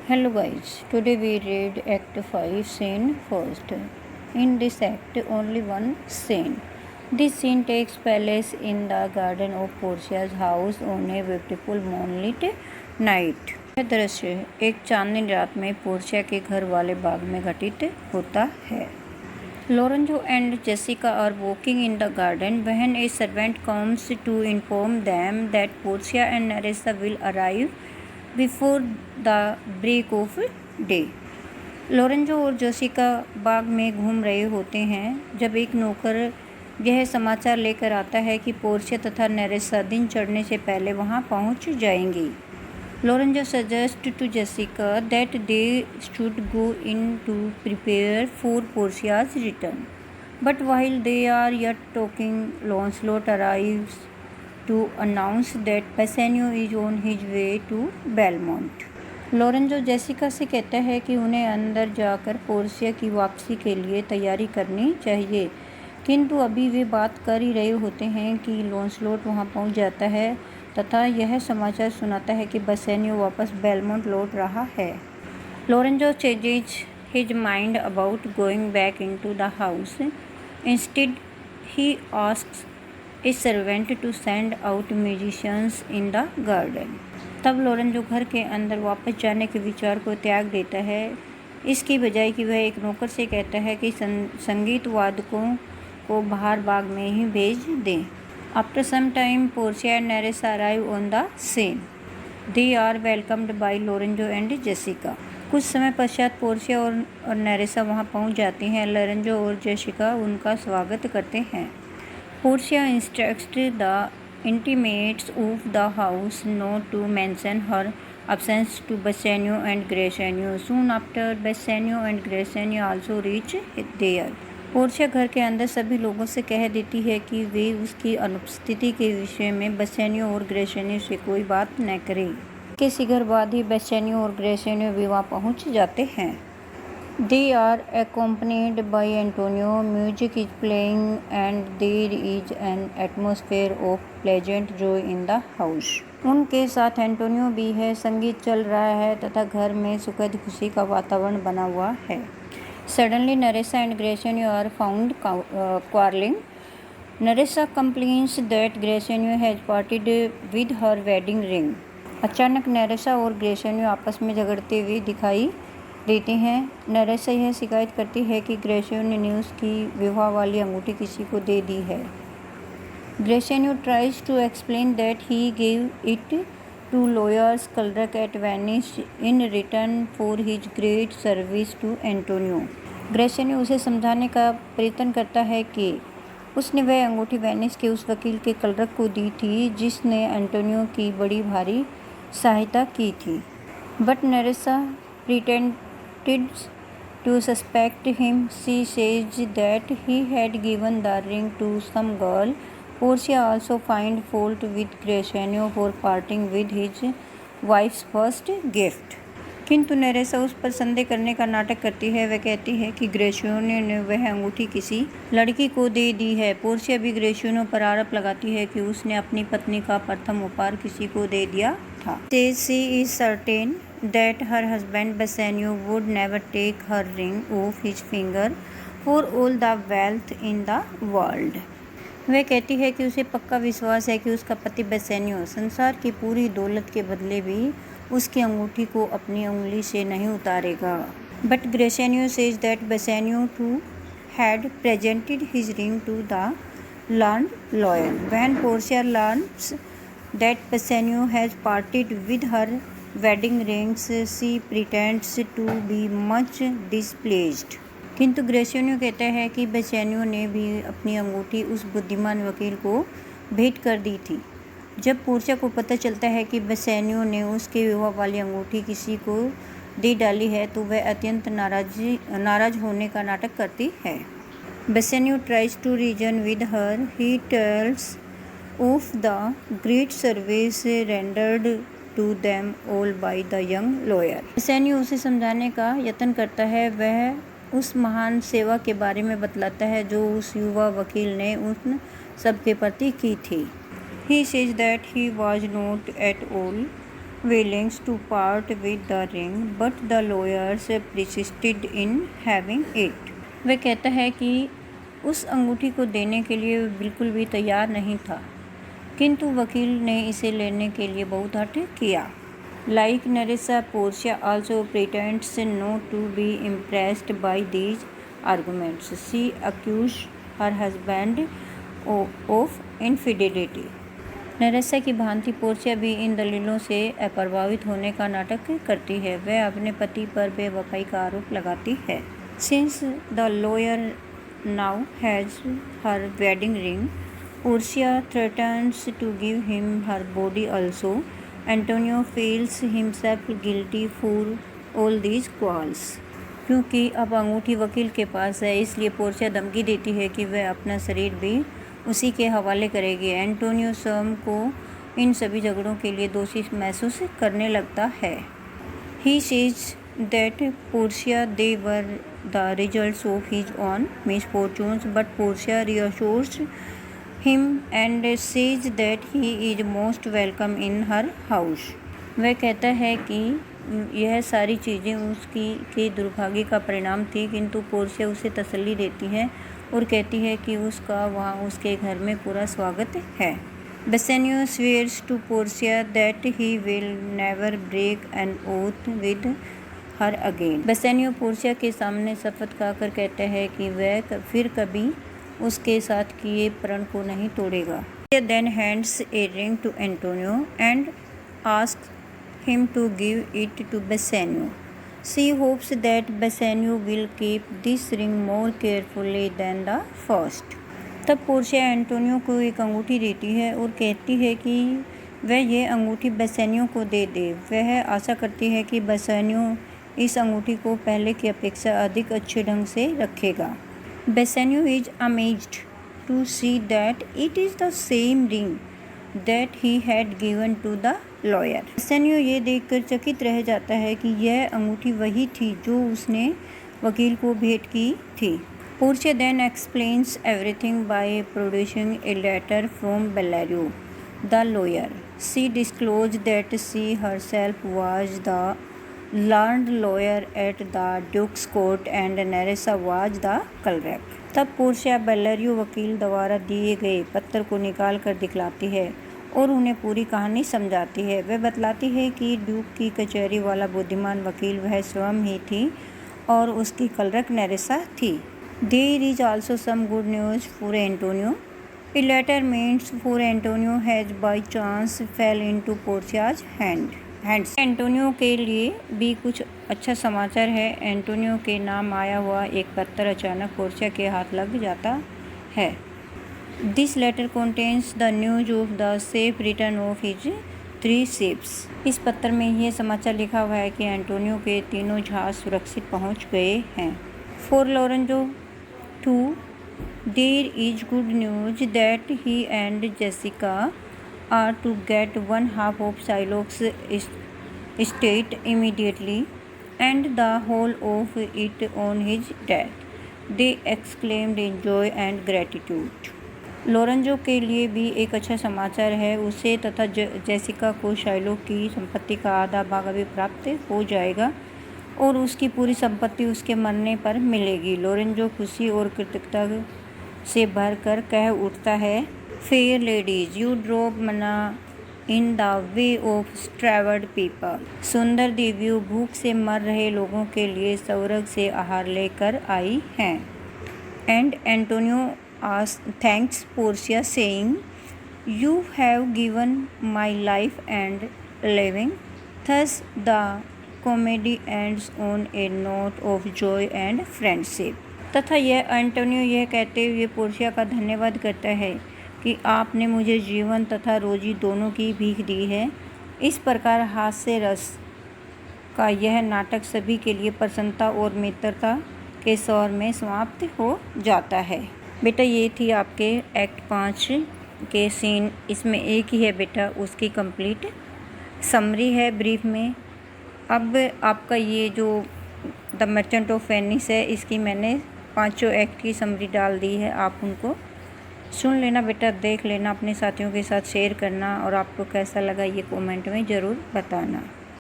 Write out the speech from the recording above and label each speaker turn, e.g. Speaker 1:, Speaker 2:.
Speaker 1: Hello guys, today we read Act 5 scene first. In this act only one scene. This scene takes place in the garden of Portia's house on a beautiful moonlit night. यह दृश्य एक चांदनी रात में Portia के घर वाले बाग में घटित होता है. Lorenzo and Jessica are walking in the garden when a servant comes to inform them that Portia and Nerissa will arrive before the break of day. Lorenzo और जोसिका बाग में घूम रहे होते हैं जब एक नौकर यह समाचार लेकर आता है कि पोर्शिया तथा नेरेसा दिन चढ़ने से पहले वहां पहुंच जाएंगी. Lorenzo suggest to Jessica that they should go in to prepare for Portia's return. But while they are yet talking, Lancelot arrives to announce that Bassanio is on his way to Belmont. Lorenzo Jessica से कहता है कि उन्हें अंदर जाकर Portia की वापसी के लिए तैयारी करनी चाहिए, किंतु अभी वे बात कर ही रहे होते हैं कि लॉन्सलोट वहां पहुंच जाता है तथा यह समाचार सुनाता है कि बसेनियो वापस बेलमोंट लौट रहा है. Lorenzo changes his mind about going back into the house. Instead he asks a servant to send out musicians in the garden. तब लोरेंजो घर के अंदर वापस जाने के विचार को त्याग देता है, इसकी बजाय कि वह एक नौकर से कहता है कि संगीत वादकों को बाहर बाग में ही भेज दें. After some time Portia and Nerissa arrive on the scene. They are welcomed by Lorenzo and Jessica. कुछ समय पश्चात पोर्शिया और नेरेसा वहां पहुंच जाती हैं. लोरेंजो और जेसिका उनका स्वागत करते हैं. Portia instructs the intimates of the house not to mention her absence to Bassanio and Gracchino. Soon after, Bassanio and Gracchino also reach there. Portia घर के अंदर सभी लोगों से कह देती है कि वे उसकी अनुपस्थिति के विषय में बसेनियो और ग्रेशेनियो से कोई बात न करें. के शीघ्र बाद ही बसेनियो और ग्रेशेनियो भी वहाँ पहुँच जाते हैं. They are accompanied by Antonio. Music is playing and there is an atmosphere of pleasant joy in the house. उनके साथ एंटोनियो भी है. संगीत चल रहा है तथा घर में सुखद खुशी का वातावरण बना हुआ है. Suddenly Nerissa and Gracchino are found quarreling. Nerissa complains that Gracchino has parted with her wedding ring. अचानक नेरेसा और ग्रेशेनियो आपस में झगड़ते हुए दिखाई देते हैं. नेरेसा यह शिकायत करती है कि ग्रेशेनियो ने उसकी विवाह वाली अंगूठी किसी को दे दी है. Gratiano tries to explain that he gave it to lawyer's clerk at Venice in return for his great service to Antonio. Gratiano उसे समझाने का प्रयत्न करता है कि उसने वह अंगूठी वेनिस के उस वकील के कलरक को दी थी जिसने एंटोनियो की बड़ी भारी सहायता की थी. But Nerissa pretended to suspect him. She says that he had given the ring to some girl. Portia also finds fault with Gracchino for parting with his wife's first gift. किंतु नेरेसा उस पर संदेह करने का नाटक करती है. वह कहती है कि ग्रेशियो ने वह अंगूठी किसी लड़की को दे दी है. पोर्शिया भी ग्रेशियो पर आरोप लगाती है कि उसने अपनी पत्नी का प्रथम उपहार किसी को दे दिया था. She is certain that her husband Bassanio would never take her ring off his finger for all the wealth in the world. वह कहती है कि उसे पक्का विश्वास है कि उसका पति बसेनियो संसार की पूरी दौलत के बदले भी उसकी अंगूठी को अपनी उंगली से नहीं उतारेगा. But Gratiano says that Bassanio too had presented his ring to the learned lawyer. When Portia learns that Bassanio has parted with her wedding rings, she pretends to be much displeased. किंतु ग्रेशियो कहता है कि बसेनियो ने भी अपनी अंगूठी उस बुद्धिमान वकील को भेंट कर दी थी. जब पोर्शिया को पता चलता है कि बसेनियो ने उसके विवाह वाली अंगूठी किसी को दे डाली है तो वह अत्यंत नाराज होने का नाटक करती है. Bassanio tries to reason with her. He tells of the great service rendered to them all by the young lawyer. Bassanio उसे समझाने का यत्न करता है. वह उस महान सेवा के बारे में बतलाता है जो उस युवा वकील ने उन सब के प्रति की थी. He says that he was not at all willing to part with the ring, but the lawyers persisted in having it. वह कहता है कि उस अंगूठी को देने के लिए बिल्कुल भी तैयार नहीं था, किंतु वकील ने इसे लेने के लिए बहुत हठ किया. Like Nerissa, Portia also pretends not to be impressed by these arguments. She accused her husband of infidelity. नरेसा की भांति पोर्शिया भी इन दलीलों से अप्रभावित होने का नाटक करती है. वह अपने पति पर बेवफाई का आरोप लगाती है. Since the lawyer now has her wedding ring, Portia threatens to give him her body also. Antonio feels himself guilty for all these quarrels. क्योंकि अब अंगूठी वकील के पास है, इसलिए पोर्शिया धमकी देती है कि वह अपना शरीर भी उसी के हवाले करेगी. एंटोनियो स्वयं को इन सभी झगड़ों के लिए दोषी महसूस करने लगता है. He says that Portia they were the results of his own misfortunes, but Portia reassures him and says that he is most welcome in her house. वह कहता है कि यह सारी चीज़ें उसकी दुर्भाग्य का परिणाम थी, किंतु पोर्शिया उसे तसल्ली देती है और कहती है कि उसका वहाँ उसके घर में पूरा स्वागत है. Bassanio swears to Portia that he will never break an oath with her again. Bassanio Portia के सामने शपथ खाकर कहता है कि वह फिर कभी उसके साथ किए प्रण को नहीं तोड़ेगा. Portia then hands a ring to Antonio and asks him to give it to Bassanio. She hopes that Bassanio will keep this ring more carefully than the first. तब पोर्शिया एंटोनियो को एक अंगूठी देती है और कहती है कि वह यह अंगूठी बेसेनियो को दे दे. वह आशा करती है कि बेसेनियो इस अंगूठी को पहले की अपेक्षा अधिक अच्छे ढंग से रखेगा. Bassanio is amazed to see that it is the same ring that he had given to the lawyer. Bassanio ये देखकर चकित रह जाता है कि यह अंगूठी वही थी जो उसने वकील को भेंट की थी. Portia then explains everything by producing a letter from Bellario, the lawyer. She disclosed that she herself was the learned lawyer at the Duke's court and Nerissa was the cleric. तब पोर्शिया बेल्लारियो वकील द्वारा दिए गए पत्र को निकाल कर दिखलाती है और उन्हें पूरी कहानी समझाती है. वह बतलाती है कि ड्यूक की कचहरी वाला बुद्धिमान वकील वह स्वयं ही थी और उसकी क्लर्क नेरेसा थी. There is also some good news for Antonio. A letter meant for Antonio has by chance fell into Portia's hands. Antonio के लिए भी कुछ अच्छा समाचार है. एंटोनियो के नाम आया हुआ एक पत्र अचानक पोर्शिया के हाथ लग जाता है. This letter contains the news of the safe return of his 3 ships. इस पत्र में यह समाचार लिखा हुआ है कि एंटोनियो के तीनों जहाज सुरक्षित पहुंच गए हैं. For Lorenzo too, there is good news that he and Jessica are to get one half of Shylock's estate immediately and the whole of it on his death. They exclaimed in joy and gratitude. Lorenzo के लिए भी एक अच्छा समाचार है. उसे तथा Jessica को शाइलोक की संपत्ति का आधा भाग अभी प्राप्त हो जाएगा और उसकी पूरी संपत्ति उसके मरने पर मिलेगी. लोरेंजो खुशी और कृतज्ञता से भर कर कह उठता है, fair ladies, you drop manna in the way of starved people. सुंदर देवियों, भूख से मर रहे लोगों के लिए स्वर्ग से आहार लेकर आई हैं. And Antonio thanks Portia saying, you have given my life and living. Thus the comedy ends on A note of Joy and friendship. तथा यह एंटोनियो यह कहते हुए पोर्शिया का धन्यवाद करता है कि आपने मुझे जीवन तथा रोजी दोनों की भीख दी है. इस प्रकार हास्य रस का यह नाटक सभी के लिए प्रसन्नता और मित्रता के स्वर में समाप्त हो जाता है. बेटा ये थी आपके एक्ट 5 के सीन. इसमें एक ही है बेटा, उसकी कंप्लीट समरी है ब्रीफ में. अब आपका ये जो द मर्चेंट ऑफ वेनिस है, इसकी मैंने 5 एक्ट की समरी डाल दी है. आप उनको सुन लेना बेटा, देख लेना, अपने साथियों के साथ शेयर करना और आपको कैसा लगा ये कमेंट में ज़रूर बताना।